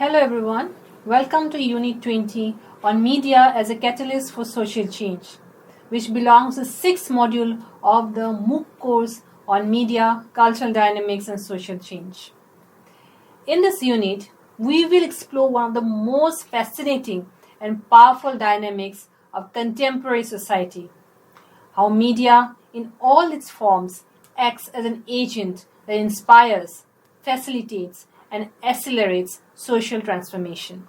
Hello everyone, welcome to Unit 20 on Media as a Catalyst for Social Change, which belongs to the sixth module of the MOOC course on Media, Cultural Dynamics and Social Change. In this unit, we will explore one of the most fascinating and powerful dynamics of contemporary society, how media in all its forms acts as an agent that inspires, facilitates, and accelerates social transformation.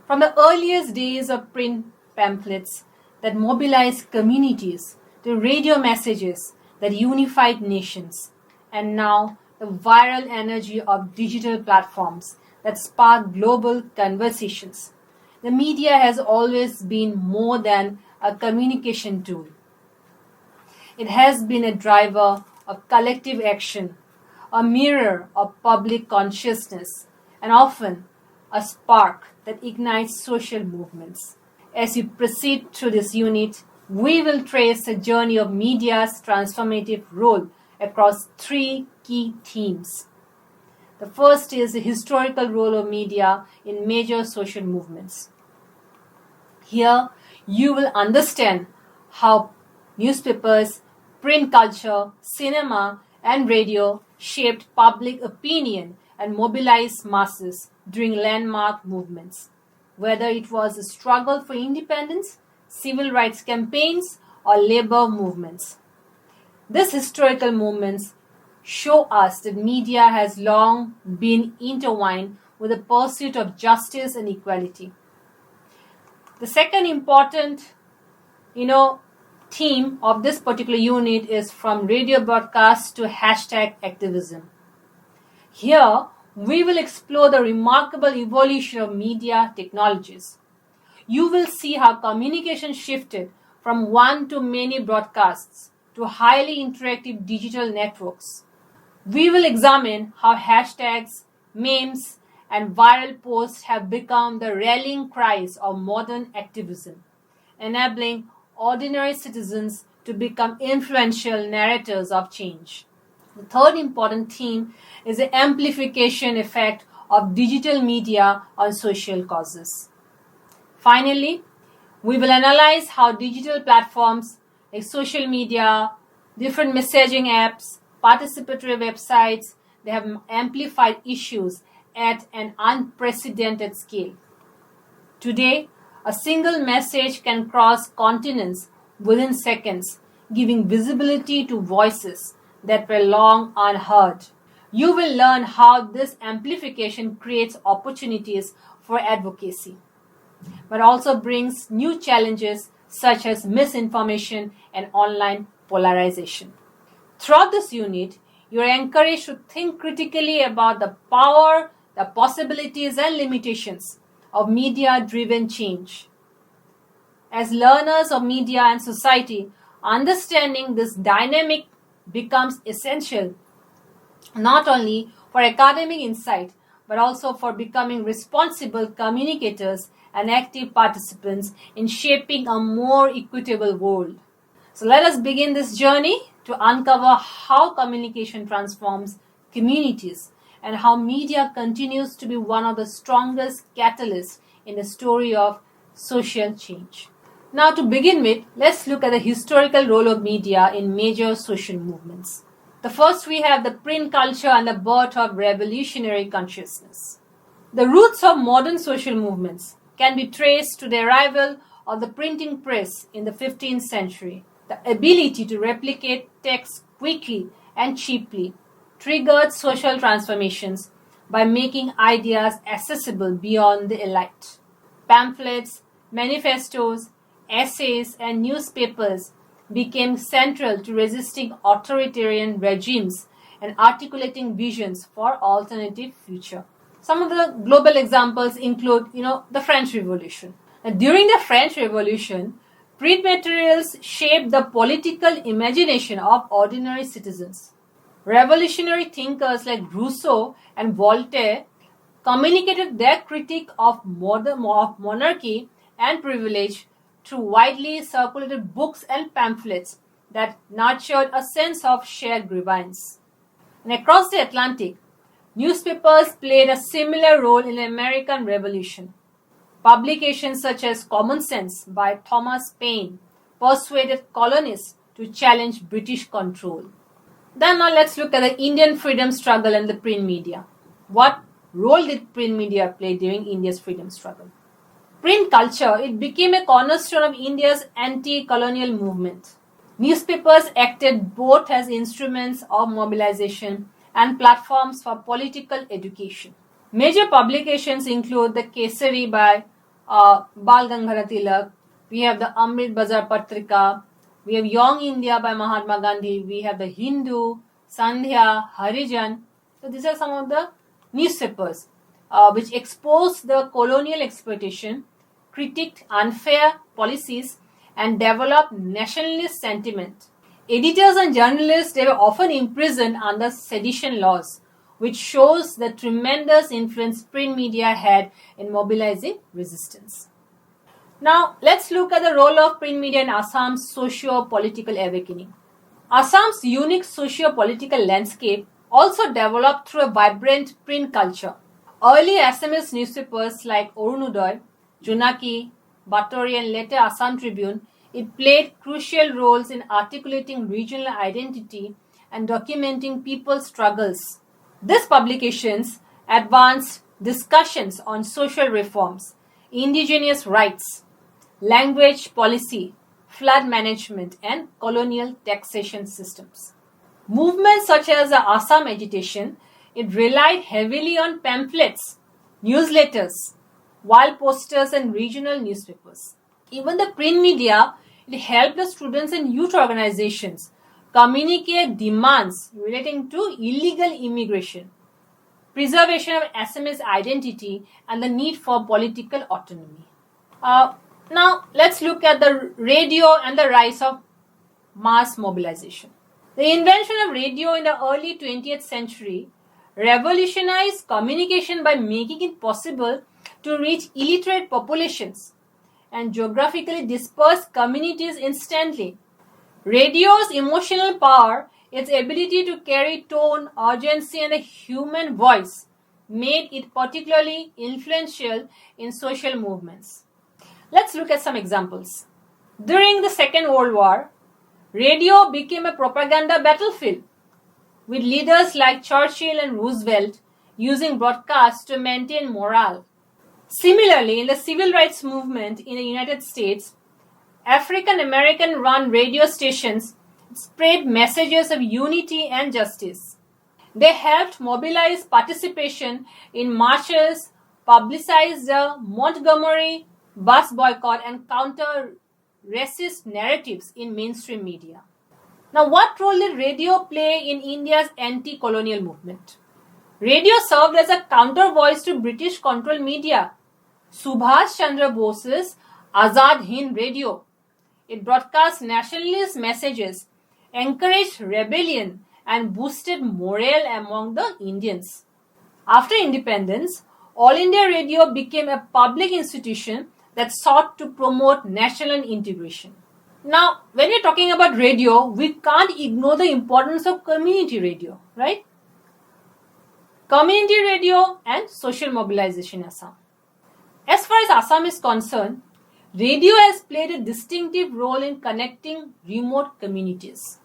From the earliest days of print pamphlets that mobilized communities to radio messages that unified nations, and now the viral energy of digital platforms that spark global conversations, the media has always been more than a communication tool. It has been a driver of collective action, a mirror of public consciousness, and often a spark that ignites social movements. As we proceed through this unit, we will trace the journey of media's transformative role across three key themes. The first is the historical role of media in major social movements. Here, you will understand how newspapers, print culture, cinema, and radio shaped public opinion and mobilized masses during landmark movements, whether it was a struggle for independence, civil rights campaigns, or labor movements. These historical movements show us that media has long been intertwined with the pursuit of justice and equality. The second important, theme of this particular unit is from radio broadcasts to hashtag activism. Here, we will explore the remarkable evolution of media technologies. You will see how communication shifted from one to many broadcasts to highly interactive digital networks. We will examine how hashtags, memes, and viral posts have become the rallying cries of modern activism, enabling ordinary citizens to become influential narrators of change. The third important theme is the amplification effect of digital media on social causes. Finally, we will analyze how digital platforms like social media, different messaging apps, participatory websites, they have amplified issues at an unprecedented scale. Today, a single message can cross continents within seconds, giving visibility to voices that were long unheard. You will learn how this amplification creates opportunities for advocacy, but also brings new challenges such as misinformation and online polarization. Throughout this unit, you are encouraged to think critically about the power, the possibilities, and limitations of media-driven change. As learners of media and society, understanding this dynamic becomes essential not only for academic insight but also for becoming responsible communicators and active participants in shaping a more equitable world. So let us begin this journey to uncover how communication transforms communities and how media continues to be one of the strongest catalysts in the story of social change. Now, to begin with, let's look at the historical role of media in major social movements. The first, we have the print culture and the birth of revolutionary consciousness. The roots of modern social movements can be traced to the arrival of the printing press in the 15th century. The ability to replicate text quickly and cheaply triggered social transformations by making ideas accessible beyond the elite. Pamphlets, manifestos, essays, and newspapers became central to resisting authoritarian regimes and articulating visions for alternative future. Some of the global examples include, the French Revolution. Now, during the French Revolution, print materials shaped the political imagination of ordinary citizens. Revolutionary thinkers like Rousseau and Voltaire communicated their critique of monarchy and privilege through widely circulated books and pamphlets that nurtured a sense of shared grievance. And across the Atlantic, Newspapers played a similar role in the American Revolution. Publications such as Common Sense by Thomas Paine persuaded colonists to challenge British control. Then now let's look at the Indian freedom struggle and the print media. What role did print media play during India's freedom struggle? Print culture, it became a cornerstone of India's anti-colonial movement. Newspapers acted both as instruments of mobilization and platforms for political education. Major publications include the Kesari by Bal Gangadhar Tilak, we have the Amrit Bazar Patrika, we have Young India by Mahatma Gandhi, we have the Hindu, Sandhya, Harijan. So these are some of the newspapers which exposed the colonial exploitation, critiqued unfair policies, and developed nationalist sentiment. Editors and journalists, they were often imprisoned under sedition laws, which shows the tremendous influence print media had in mobilizing resistance. Now, let's look at the role of print media in Assam's socio-political awakening. Assam's unique socio-political landscape also developed through a vibrant print culture. Early Assamese newspapers like Arunodoy, Junaki, Batori, and later Assam Tribune, it played crucial roles in articulating regional identity and documenting people's struggles. These publications advanced discussions on social reforms, indigenous rights, language policy, flood management, and colonial taxation systems. Movements such as the Assam agitation, it relied heavily on pamphlets, newsletters, wall posters, and regional newspapers. Even the print media, it helped the students and youth organizations communicate demands relating to illegal immigration, preservation of Assamese identity, and the need for political autonomy. Now, let's look at the radio and the rise of mass mobilization. The invention of radio in the early 20th century revolutionized communication by making it possible to reach illiterate populations and geographically dispersed communities instantly. Radio's emotional power, its ability to carry tone, urgency, and a human voice, made it particularly influential in social movements. Let's look at some examples. During the Second World War, radio became a propaganda battlefield, with leaders like Churchill and Roosevelt using broadcasts to maintain morale. Similarly, in the civil rights movement in the United States, African American run radio stations spread messages of unity and justice. They helped mobilize participation in marches, publicize the Montgomery bus boycott, and counter racist narratives in mainstream media. Now, what role did radio play in India's anti-colonial movement? Radio served as a counter voice to British controlled media. Subhash Chandra Bose's Azad Hind Radio, it broadcast nationalist messages, encouraged rebellion, and boosted morale among the Indians. After independence, All India Radio became a public institution that sought to promote national integration. Now, when we're talking about radio, we can't ignore the importance of community radio, right? Community radio and social mobilization in Assam. As far as Assam is concerned, radio has played a distinctive role in connecting remote communities.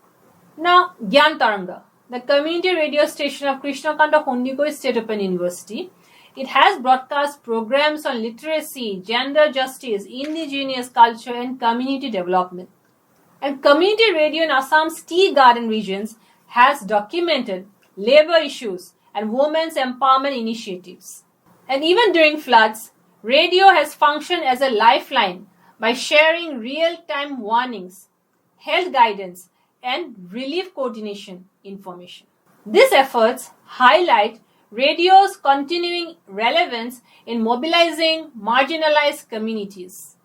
Now, Gyan Taranga, the community radio station of Krishnakanta Hondikoi State Open University, it has broadcast programs on literacy, gender justice, indigenous culture, and community development. And community radio in Assam's tea garden regions has documented labor issues and women's empowerment initiatives. And even during floods, radio has functioned as a lifeline by sharing real-time warnings, health guidance, and relief coordination information. These efforts highlight radio's continuing relevance in mobilizing marginalized communities.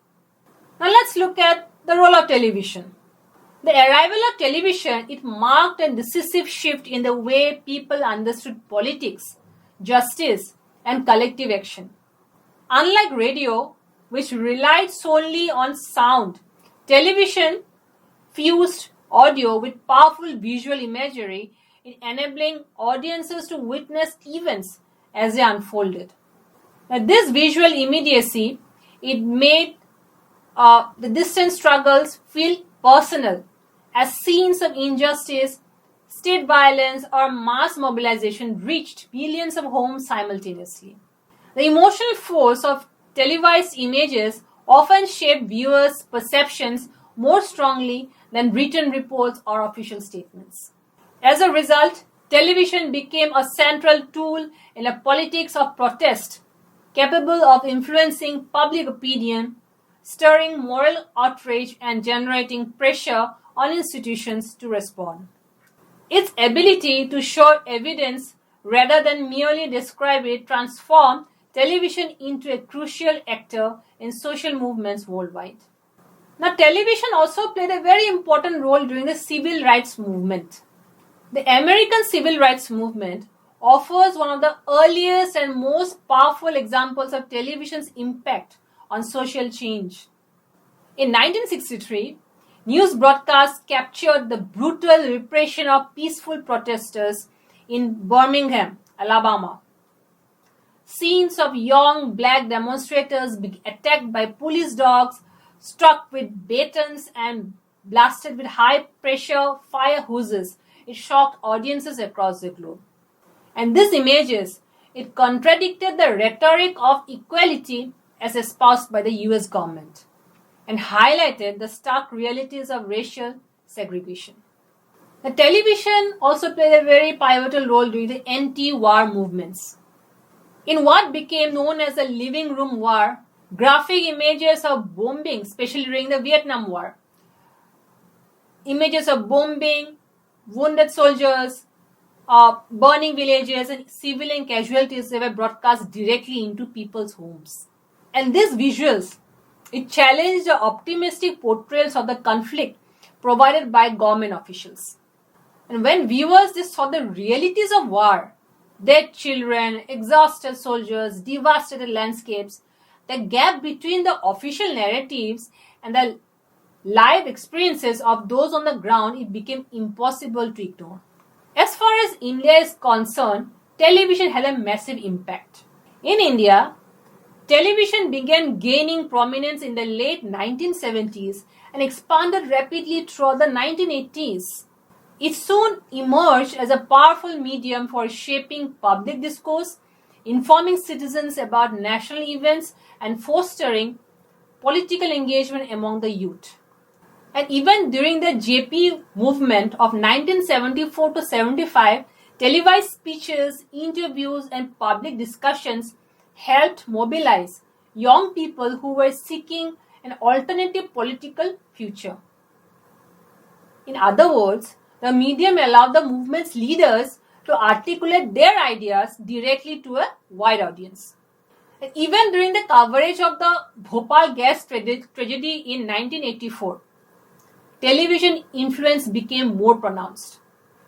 Now let's look at the role of television. The arrival of television, it marked a decisive shift in the way people understood politics, justice, and collective action. Unlike radio, which relied solely on sound, television fused audio with powerful visual imagery, in enabling audiences to witness events as they unfolded. Now, this visual immediacy, it made the distant struggles feel personal, as scenes of injustice, state violence, or mass mobilization reached billions of homes simultaneously. The emotional force of televised images often shaped viewers' perceptions more strongly than written reports or official statements. As a result, television became a central tool in a politics of protest, capable of influencing public opinion, stirring moral outrage, and generating pressure on institutions to respond. Its ability to show evidence rather than merely describe it transformed television into a crucial actor in social movements worldwide. Now, television also played a very important role during the civil rights movement. The American civil rights movement offers one of the earliest and most powerful examples of television's impact on social change. In 1963, news broadcasts captured the brutal repression of peaceful protesters in Birmingham, Alabama. Scenes of young black demonstrators being attacked by police dogs, struck with batons, and blasted with high-pressure fire hoses. It shocked audiences across the globe. And these images, it contradicted the rhetoric of equality as espoused by the US government and highlighted the stark realities of racial segregation. The television also played a very pivotal role during the anti-war movements. In what became known as the living room war, graphic images of bombing, especially during the Vietnam War, images of bombing, wounded soldiers, burning villages, and civilian casualties, they were broadcast directly into people's homes. And these visuals, it challenged the optimistic portrayals of the conflict provided by government officials. And when viewers they saw the realities of war, dead children, exhausted soldiers, devastated landscapes, the gap between the official narratives and the live experiences of those on the ground, it became impossible to ignore. As far as India is concerned, television had a massive impact. In India, television began gaining prominence in the late 1970s and expanded rapidly throughout the 1980s. It soon emerged as a powerful medium for shaping public discourse, informing citizens about national events, and fostering political engagement among the youth. And even during the JP movement of 1974 to 75, televised speeches, interviews, and public discussions helped mobilize young people who were seeking an alternative political future. In other words, the medium allowed the movement's leaders to articulate their ideas directly to a wide audience. And even during the coverage of the Bhopal gas tragedy in 1984, television influence became more pronounced.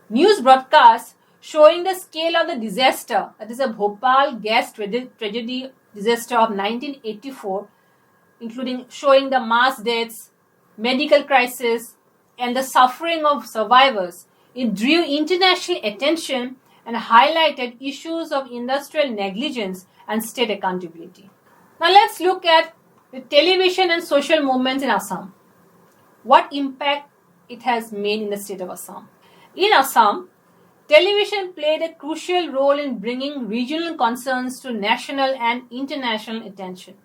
News broadcasts showing the scale of the disaster, that is the Bhopal gas tragedy disaster of 1984, including showing the mass deaths, medical crisis, and the suffering of survivors, it drew international attention and highlighted issues of industrial negligence and state accountability. Now let's look at the television and social movements in Assam. What impact it has made in the state of Assam. In Assam, television played a crucial role in bringing regional concerns to national and international attention.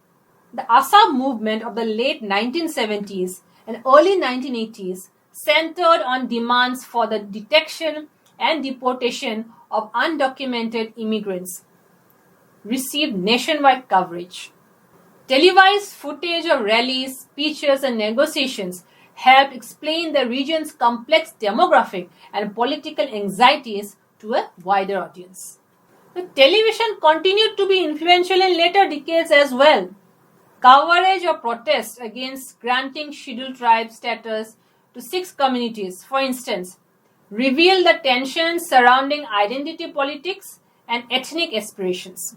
The Assam movement of the late 1970s and early 1980s centered on demands for the detection and deportation of undocumented immigrants, received nationwide coverage. Televised footage of rallies, speeches, and negotiations helped explain the region's complex demographic and political anxieties to a wider audience. The television continued to be influential in later decades as well. Coverage of protests against granting scheduled tribe status to 6 communities, for instance, revealed the tensions surrounding identity politics and ethnic aspirations.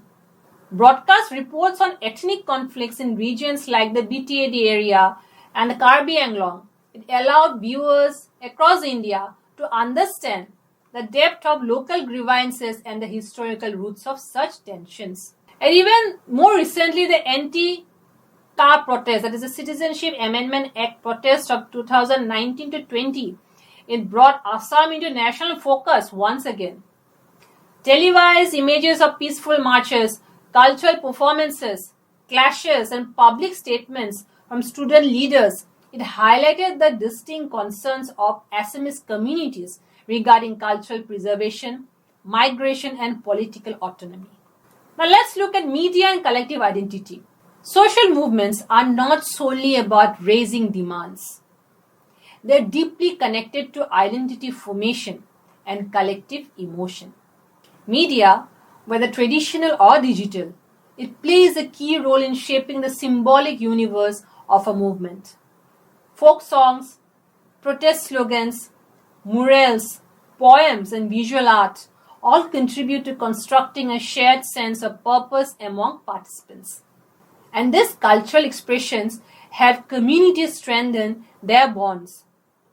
Broadcast reports on ethnic conflicts in regions like the BTAD area and the Karbi Anglong, it allowed viewers across India to understand the depth of local grievances and the historical roots of such tensions. And even more recently, the anti-car protest, that is the Citizenship Amendment Act protest of 2019 to 20, it brought Assam into national focus once again. Televised images of peaceful marches, cultural performances, clashes, and public statements from student leaders, it highlighted the distinct concerns of Assamese communities regarding cultural preservation, migration, and political autonomy. Now let's look at media and collective identity. Social movements are not solely about raising demands. They're deeply connected to identity formation and collective emotion. Media, whether traditional or digital, it plays a key role in shaping the symbolic universe of a movement. Folk songs, protest slogans, murals, poems, and visual art all contribute to constructing a shared sense of purpose among participants. And these cultural expressions help communities strengthen their bonds,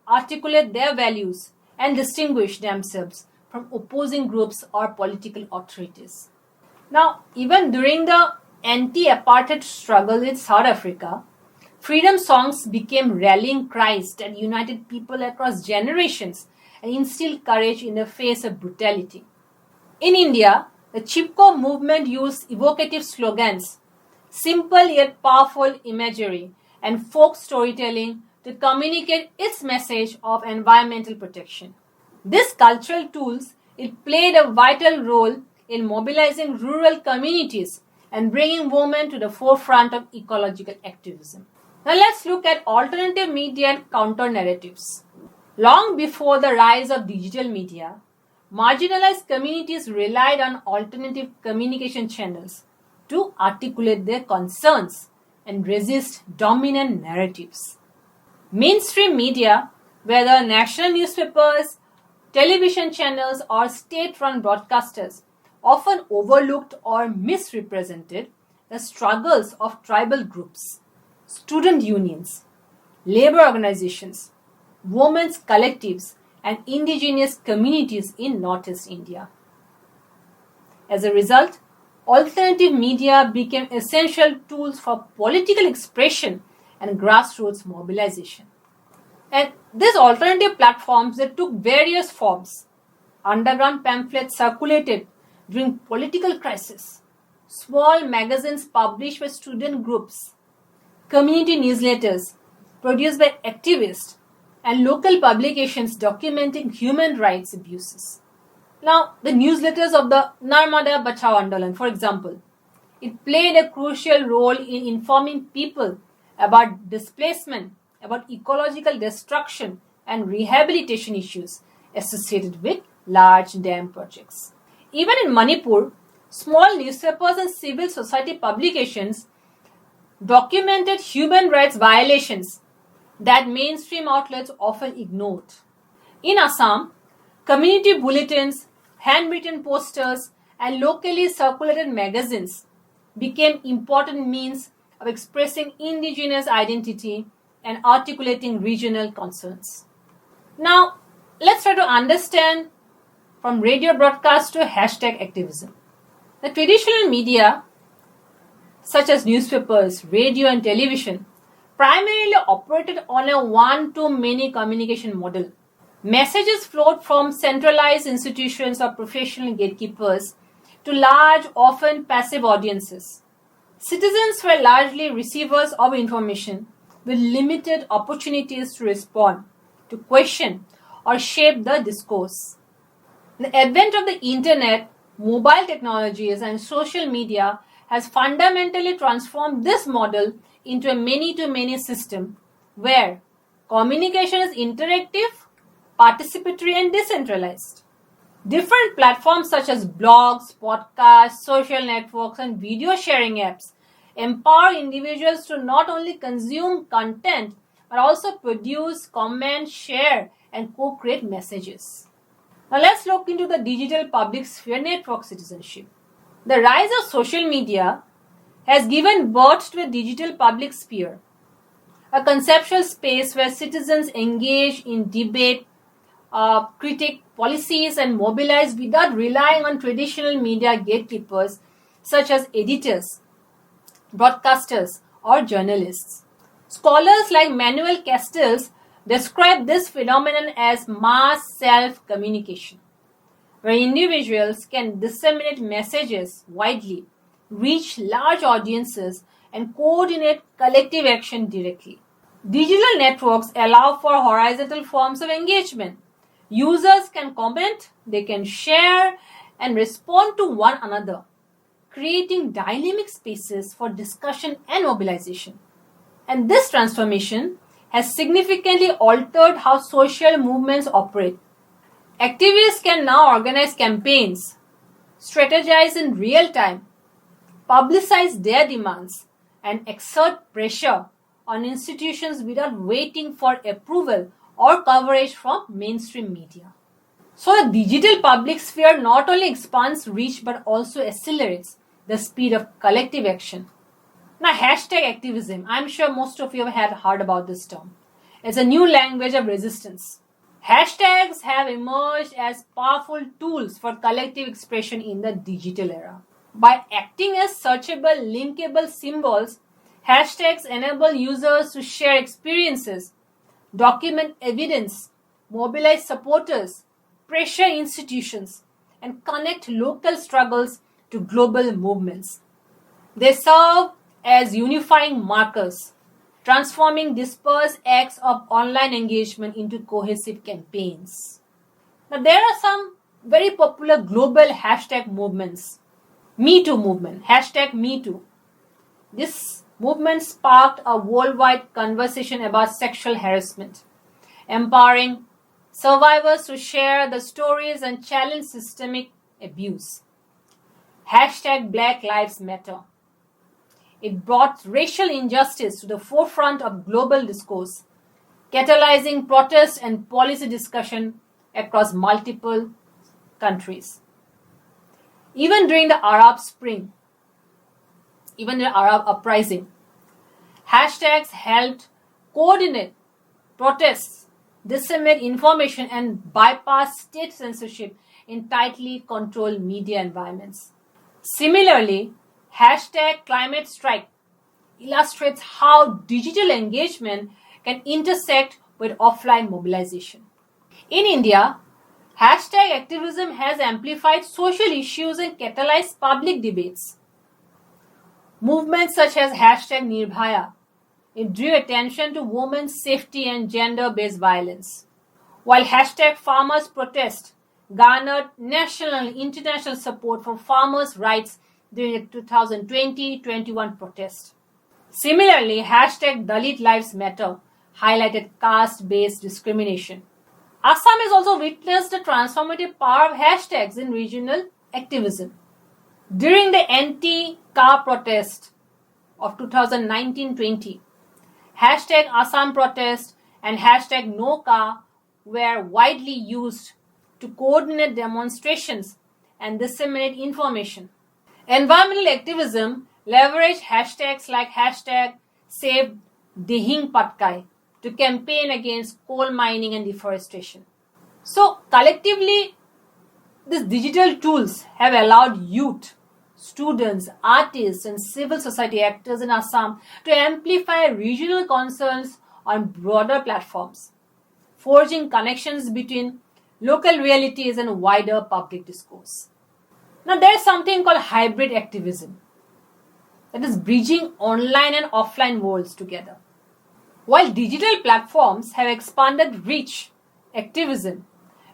articulate their values, and distinguish themselves from opposing groups or political authorities. Now, even during the anti-apartheid struggle in South Africa, freedom songs became rallying cries that united people across generations and instilled courage in the face of brutality. In India, the Chipko movement used evocative slogans, simple yet powerful imagery, and folk storytelling to communicate its message of environmental protection. These cultural tools, it played a vital role in mobilizing rural communities and bringing women to the forefront of ecological activism. Now let's look at alternative media and counter narratives. Long before the rise of digital media, marginalized communities relied on alternative communication channels to articulate their concerns and resist dominant narratives. Mainstream media, whether national newspapers, television channels, or state-run broadcasters, often overlooked or misrepresented the struggles of tribal groups, student unions, labor organizations, women's collectives, and indigenous communities in Northeast India. As a result, alternative media became essential tools for political expression and grassroots mobilization. And these alternative platforms, they took various forms. Underground pamphlets circulated during political crisis, small magazines published by student groups, community newsletters produced by activists, and local publications documenting human rights abuses. Now, the newsletters of the Narmada Bachao Andolan, for example, it played a crucial role in informing people about displacement, about ecological destruction, and rehabilitation issues associated with large dam projects. Even in Manipur, small newspapers and civil society publications documented human rights violations that mainstream outlets often ignored. In Assam, community bulletins, handwritten posters, and locally circulated magazines became important means of expressing indigenous identity and articulating regional concerns. Now, let's try to understand from radio broadcast to hashtag activism. The traditional media, such as newspapers, radio, and television, primarily operated on a one-to-many communication model. Messages flowed from centralized institutions or professional gatekeepers to large, often passive audiences. Citizens were largely receivers of information with limited opportunities to respond, to question, or shape the discourse. The advent of the internet, mobile technologies, and social media has fundamentally transformed this model into a many-to-many system where communication is interactive, participatory, and decentralized. Different platforms such as blogs, podcasts, social networks, and video sharing apps empower individuals to not only consume content but also produce, comment, share, and co-create messages. Now let's look into the digital public sphere network citizenship. The rise of social media has given birth to a digital public sphere, a conceptual space where citizens engage in debate, critique policies, and mobilize without relying on traditional media gatekeepers such as editors, broadcasters, or journalists. Scholars like Manuel Castells describe this phenomenon as mass self-communication, where individuals can disseminate messages widely, reach large audiences, and coordinate collective action directly. Digital networks allow for horizontal forms of engagement. Users can comment, they can share, and respond to one another, creating dynamic spaces for discussion and mobilization. And this transformation has significantly altered how social movements operate. Activists can now organize campaigns, strategize in real time, publicize their demands, and exert pressure on institutions without waiting for approval or coverage from mainstream media. So the digital public sphere not only expands reach but also accelerates the speed of collective action. Now, hashtag activism. I'm sure most of you have heard about this term. It's a new language of resistance. Hashtags have emerged as powerful tools for collective expression in the digital era. By acting as searchable, linkable symbols, hashtags enable users to share experiences, document evidence, mobilize supporters, pressure institutions, and connect local struggles to global movements. They serve as unifying markers, transforming dispersed acts of online engagement into cohesive campaigns. Now, there are some very popular global hashtag movements. Me Too movement, hashtag Me Too. This movement sparked a worldwide conversation about sexual harassment, empowering survivors to share the stories and challenge systemic abuse. Hashtag Black Lives Matter. It brought racial injustice to the forefront of global discourse, catalyzing protest and policy discussion across multiple countries. Even during the Arab Spring, even the Arab uprising, hashtags helped coordinate protests, disseminate information, and bypass state censorship in tightly controlled media environments. Similarly, hashtag Climate Strike illustrates how digital engagement can intersect with offline mobilization. In India, hashtag activism has amplified social issues and catalyzed public debates. Movements such as hashtag Nirbhaya, it drew attention to women's safety and gender-based violence, while hashtag Farmers Protest garnered national and international support for farmers' rights during the 2020-21 protest. Similarly, hashtag Dalit Lives Matter highlighted caste-based discrimination. Assam has also witnessed the transformative power of hashtags in regional activism. During the anti-car protest of 2019-20, hashtag Assam Protest and hashtag No Car were widely used to coordinate demonstrations and disseminate information. Environmental activism leveraged hashtags like hashtag Save Dihing Patkai to campaign against coal mining and deforestation. So collectively, these digital tools have allowed youth, students, artists, and civil society actors in Assam to amplify regional concerns on broader platforms, forging connections between local realities and wider public discourse. Now, there is something called hybrid activism, that is bridging online and offline worlds together. While digital platforms have expanded reach, activism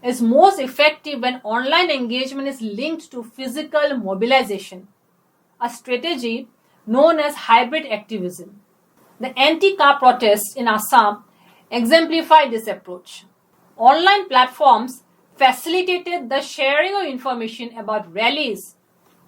is most effective when online engagement is linked to physical mobilization, a strategy known as hybrid activism. The anti-car protests in Assam exemplify this approach. Online platforms facilitated the sharing of information about rallies,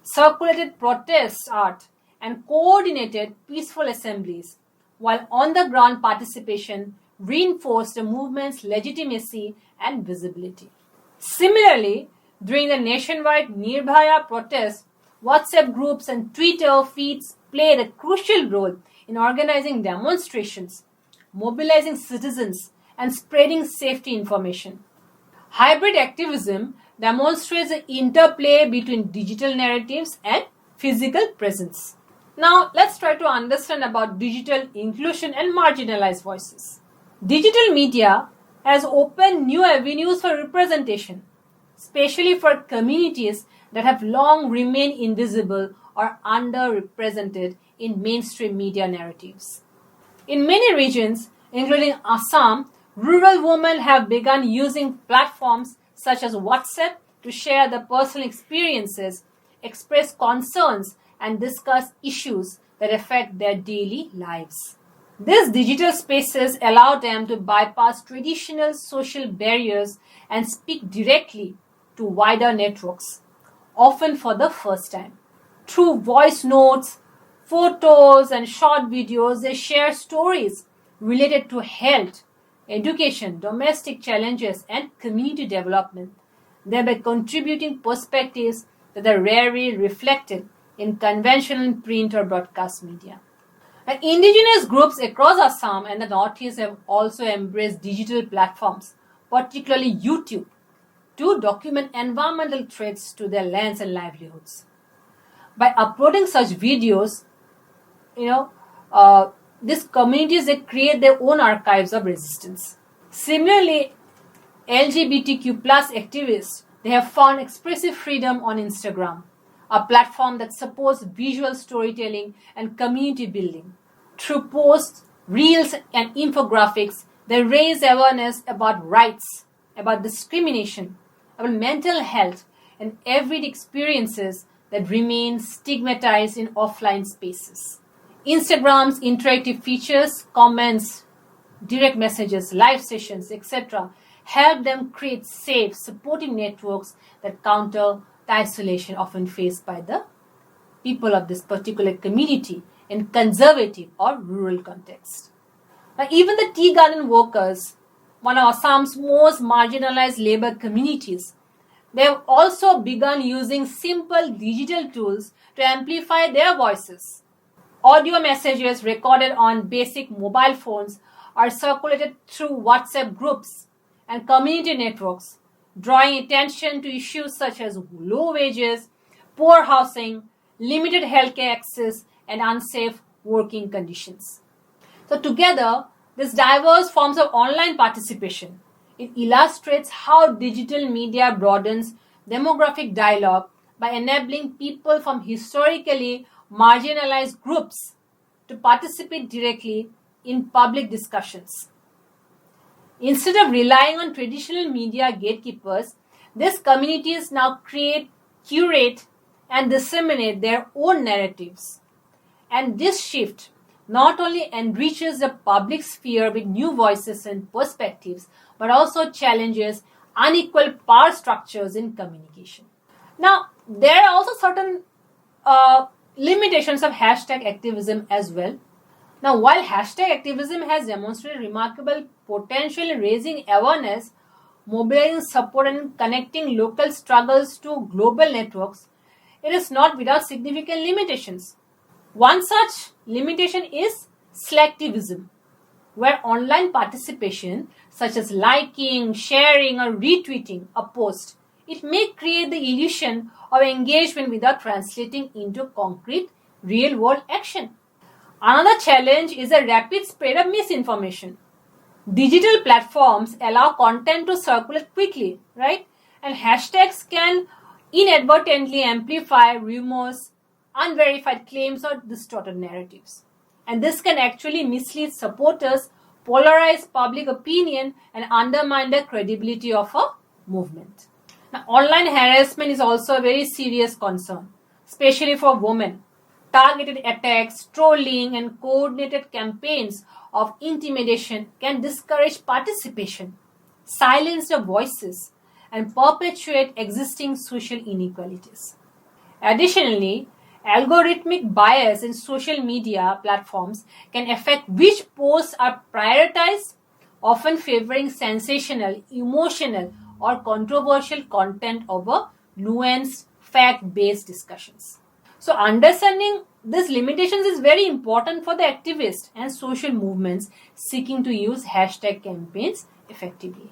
circulated protest art, and coordinated peaceful assemblies, while on-the-ground participation reinforced the movement's legitimacy and visibility. Similarly, during the nationwide Nirbhaya protests, WhatsApp groups and Twitter feeds played a crucial role in organizing demonstrations, mobilizing citizens, and spreading safety information. Hybrid activism demonstrates the interplay between digital narratives and physical presence. Now, let's try to understand about digital inclusion and marginalized voices. Digital media has opened new avenues for representation, especially for communities that have long remained invisible or underrepresented in mainstream media narratives. In many regions, including Assam, rural women have begun using platforms such as WhatsApp to share their personal experiences, express concerns, and discuss issues that affect their daily lives. These digital spaces allow them to bypass traditional social barriers and speak directly to wider networks, often for the first time. Through voice notes, photos, and short videos, they share stories related to health, education, domestic challenges, and community development, thereby contributing perspectives that are rarely reflected in conventional print or broadcast media. And indigenous groups across Assam and the Northeast have also embraced digital platforms, particularly YouTube, to document environmental threats to their lands and livelihoods. By uploading such videos, these communities, they create their own archives of resistance. Similarly, LGBTQ plus activists, they have found expressive freedom on Instagram, a platform that supports visual storytelling and community building. Through posts, reels, and infographics, they raise awareness about rights, about discrimination, about mental health, and everyday experiences that remain stigmatized in offline spaces. Instagram's interactive features, comments, direct messages, live sessions, etc., help them create safe, supporting networks that counter the isolation often faced by the people of this particular community in conservative or rural context. Now, even the tea garden workers, one of Assam's most marginalized labor communities, they have also begun using simple digital tools to amplify their voices. Audio messages recorded on basic mobile phones are circulated through WhatsApp groups and community networks, drawing attention to issues such as low wages, poor housing, limited healthcare access, and unsafe working conditions. So together, these diverse forms of online participation, it illustrates how digital media broadens demographic dialogue by enabling people from historically marginalized groups to participate directly in public discussions. Instead of relying on traditional media gatekeepers, these communities now create, curate, and disseminate their own narratives. And this shift not only enriches the public sphere with new voices and perspectives, but also challenges unequal power structures in communication. Now, there are also certain limitations of hashtag activism as well. Now, while hashtag activism has demonstrated remarkable potential in raising awareness, mobilizing support, and connecting local struggles to global networks, it is not without significant limitations. One such limitation is selectivism, where online participation, such as liking, sharing, or retweeting a post, it may create the illusion of engagement without translating into concrete real-world action. Another challenge is the rapid spread of misinformation. Digital platforms allow content to circulate quickly, right? And hashtags can inadvertently amplify rumors, unverified claims, or distorted narratives. And this can actually mislead supporters, polarize public opinion, and undermine the credibility of a movement. Now, online harassment is also a very serious concern, especially for women. Targeted attacks, trolling, and coordinated campaigns of intimidation can discourage participation, silence the voices, and perpetuate existing social inequalities. Additionally, algorithmic bias in social media platforms can affect which posts are prioritized, often favoring sensational, emotional, or controversial content over nuanced, fact-based discussions. So understanding these limitations is very important for the activists and social movements seeking to use hashtag campaigns effectively.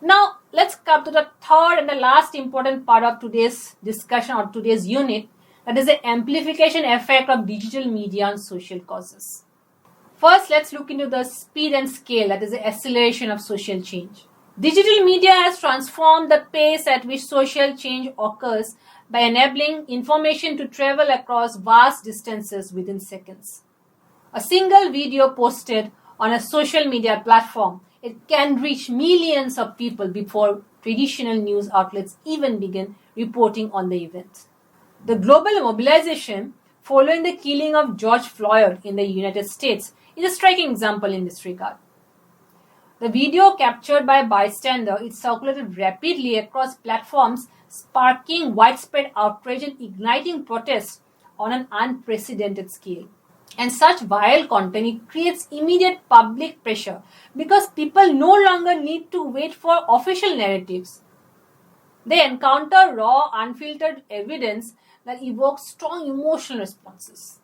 Now, let's come to the third and the last important part of today's discussion or today's unit, that is the amplification effect of digital media on social causes. First, let's look into the speed and scale, that is the acceleration of social change. Digital media has transformed the pace at which social change occurs by enabling information to travel across vast distances within seconds. A single video posted on a social media platform, it can reach millions of people before traditional news outlets even begin reporting on the event. The global mobilization following the killing of George Floyd in the United States is a striking example in this regard. The video captured by a bystander is circulated rapidly across platforms, sparking widespread outrage and igniting protests on an unprecedented scale. And such viral content creates immediate public pressure because people no longer need to wait for official narratives. They encounter raw, unfiltered evidence that evokes strong emotional responses.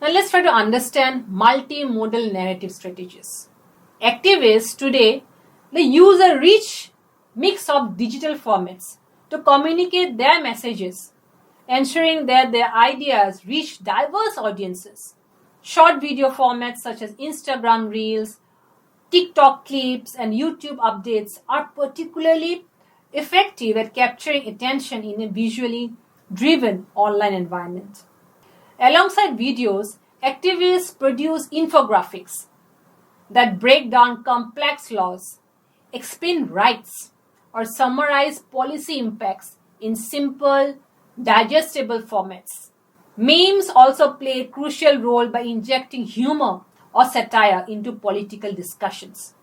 Now let's try to understand multimodal narrative strategies. Activists today, they use a rich mix of digital formats to communicate their messages, ensuring that their ideas reach diverse audiences. Short video formats such as Instagram Reels, TikTok clips, and YouTube updates are particularly effective at capturing attention in a visually driven online environment. Alongside videos, activists produce infographics that break down complex laws, explain rights, or summarize policy impacts in simple, digestible formats. Memes also play a crucial role by injecting humor or satire into political discussions,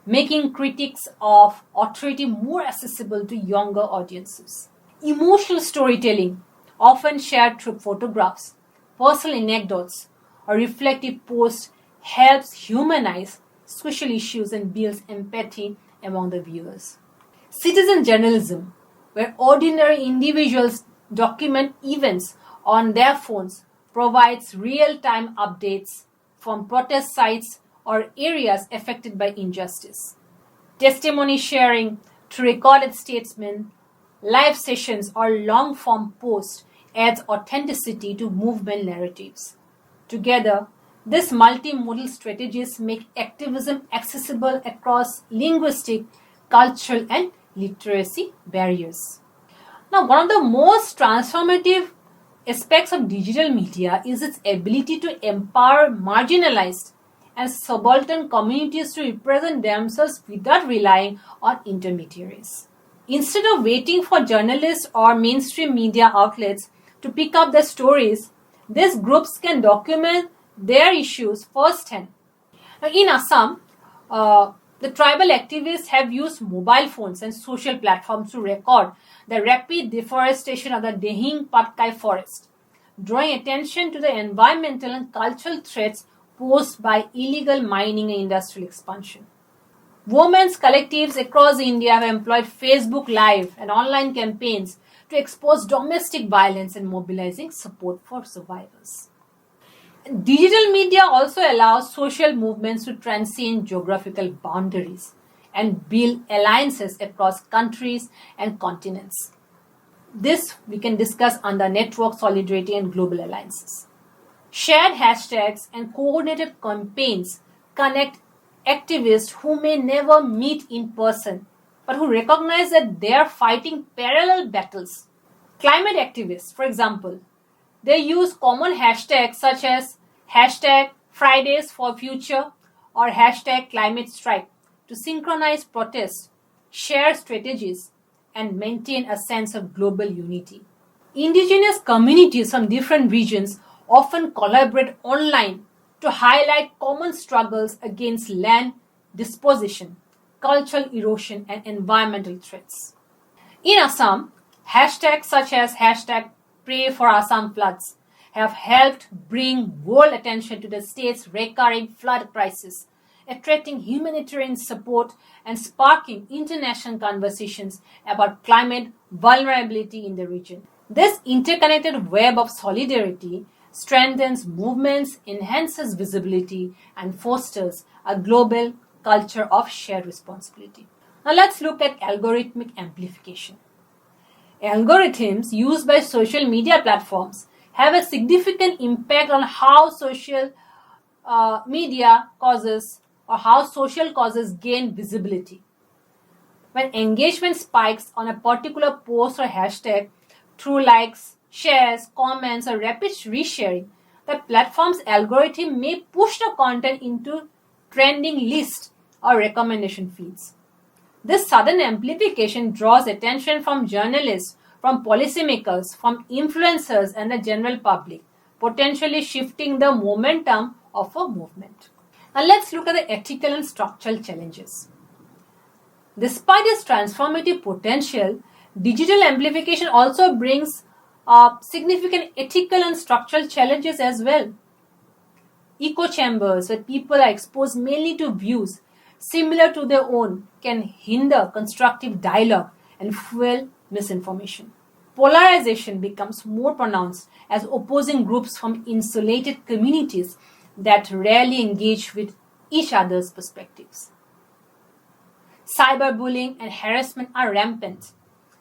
making critiques of authority more accessible to younger audiences. Emotional storytelling, often shared through photographs, personal anecdotes, or reflective posts, helps humanize social issues and builds empathy among the viewers. Citizen journalism, where ordinary individuals document events on their phones, provides real-time updates from protest sites or areas affected by injustice. Testimony sharing through recorded statements, live sessions, or long-form posts adds authenticity to movement narratives. Together, these multimodal strategies make activism accessible across linguistic, cultural, and literacy barriers. Now, one of the most transformative aspects of digital media is its ability to empower marginalized and subaltern communities to represent themselves without relying on intermediaries. Instead of waiting for journalists or mainstream media outlets to pick up their stories, these groups can document their issues firsthand. Now, in Assam, the tribal activists have used mobile phones and social platforms to record the rapid deforestation of the Dehing Patkai forest, drawing attention to the environmental and cultural threats posed by illegal mining and industrial expansion. Women's collectives across India have employed Facebook Live and online campaigns to expose domestic violence and mobilizing support for survivors. Digital media also allows social movements to transcend geographical boundaries and build alliances across countries and continents. This we can discuss under network solidarity and global alliances. Shared hashtags and coordinated campaigns connect activists who may never meet in person but who recognize that they are fighting parallel battles. Climate activists, for example, they use common hashtags such as hashtag Fridays for Future or hashtag Climate Strike to synchronize protests, share strategies, and maintain a sense of global unity. Indigenous communities from different regions often collaborate online to highlight common struggles against land disposition, cultural erosion, and environmental threats. In Assam, hashtags such as hashtag Pray for Assam Floods have helped bring world attention to the state's recurring flood crisis, attracting humanitarian support and sparking international conversations about climate vulnerability in the region. This interconnected web of solidarity strengthens movements, enhances visibility, and fosters a global culture of shared responsibility. Now let's look at algorithmic amplification. Algorithms used by social media platforms have a significant impact on how social media causes or how social causes gain visibility. When engagement spikes on a particular post or hashtag through likes, shares, comments, or rapid resharing, the platform's algorithm may push the content into trending lists or recommendation feeds. This sudden amplification draws attention from journalists, from policymakers, from influencers, and the general public, potentially shifting the momentum of a movement. Now let's look at the ethical and structural challenges. Despite its transformative potential, digital amplification also brings significant ethical and structural challenges as well. Echo chambers, where people are exposed mainly to views similar to their own, can hinder constructive dialogue and fuel misinformation. Polarization becomes more pronounced as opposing groups from insulated communities that rarely engage with each other's perspectives. Cyberbullying and harassment are rampant,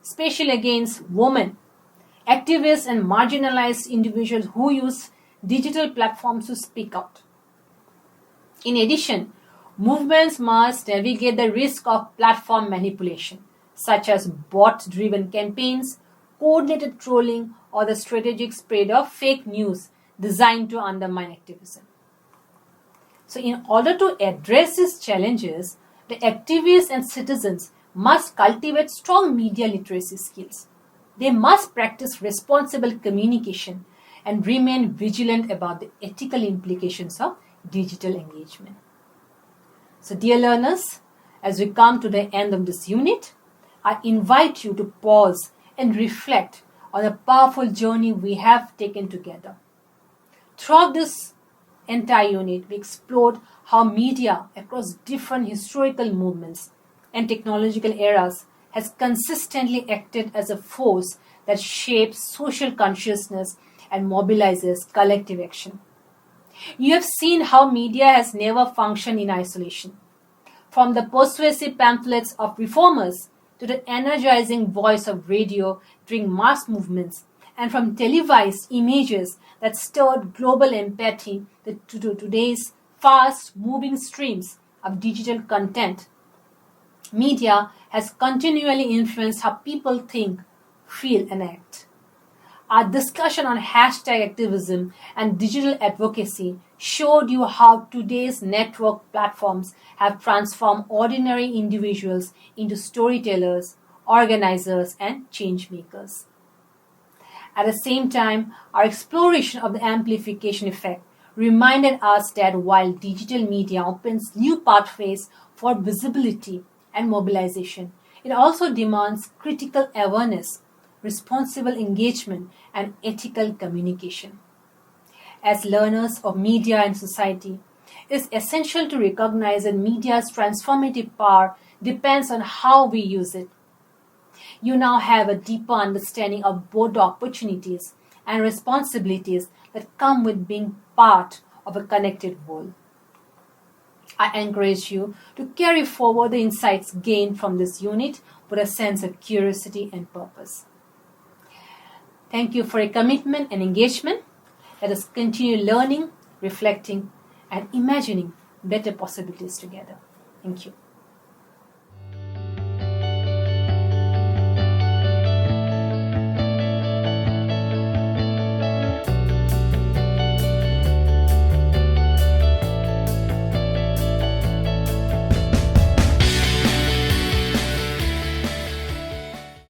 especially against women, activists, and marginalized individuals who use digital platforms to speak out. In addition, movements must navigate the risk of platform manipulation, such as bot-driven campaigns, coordinated trolling, or the strategic spread of fake news designed to undermine activism. So, in order to address these challenges, the activists and citizens must cultivate strong media literacy skills. They must practice responsible communication and remain vigilant about the ethical implications of digital engagement. So, dear learners, as we come to the end of this unit, I invite you to pause and reflect on the powerful journey we have taken together. Throughout this entire unit, we explored how media across different historical movements and technological eras has consistently acted as a force that shapes social consciousness and mobilizes collective action. You have seen how media has never functioned in isolation. From the persuasive pamphlets of reformers to the energizing voice of radio during mass movements, and from televised images that stirred global empathy to today's fast-moving streams of digital content, media has continually influenced how people think, feel, and act. Our discussion on hashtag activism and digital advocacy showed you how today's network platforms have transformed ordinary individuals into storytellers, organizers, and change makers. At the same time, our exploration of the amplification effect reminded us that while digital media opens new pathways for visibility and mobilization, it also demands critical awareness, responsible engagement, and ethical communication. As learners of media and society, it is essential to recognize that media's transformative power depends on how we use it. You now have a deeper understanding of both the opportunities and responsibilities that come with being part of a connected world. I encourage you to carry forward the insights gained from this unit with a sense of curiosity and purpose. Thank you for your commitment and engagement. Let us continue learning, reflecting, and imagining better possibilities together. Thank you.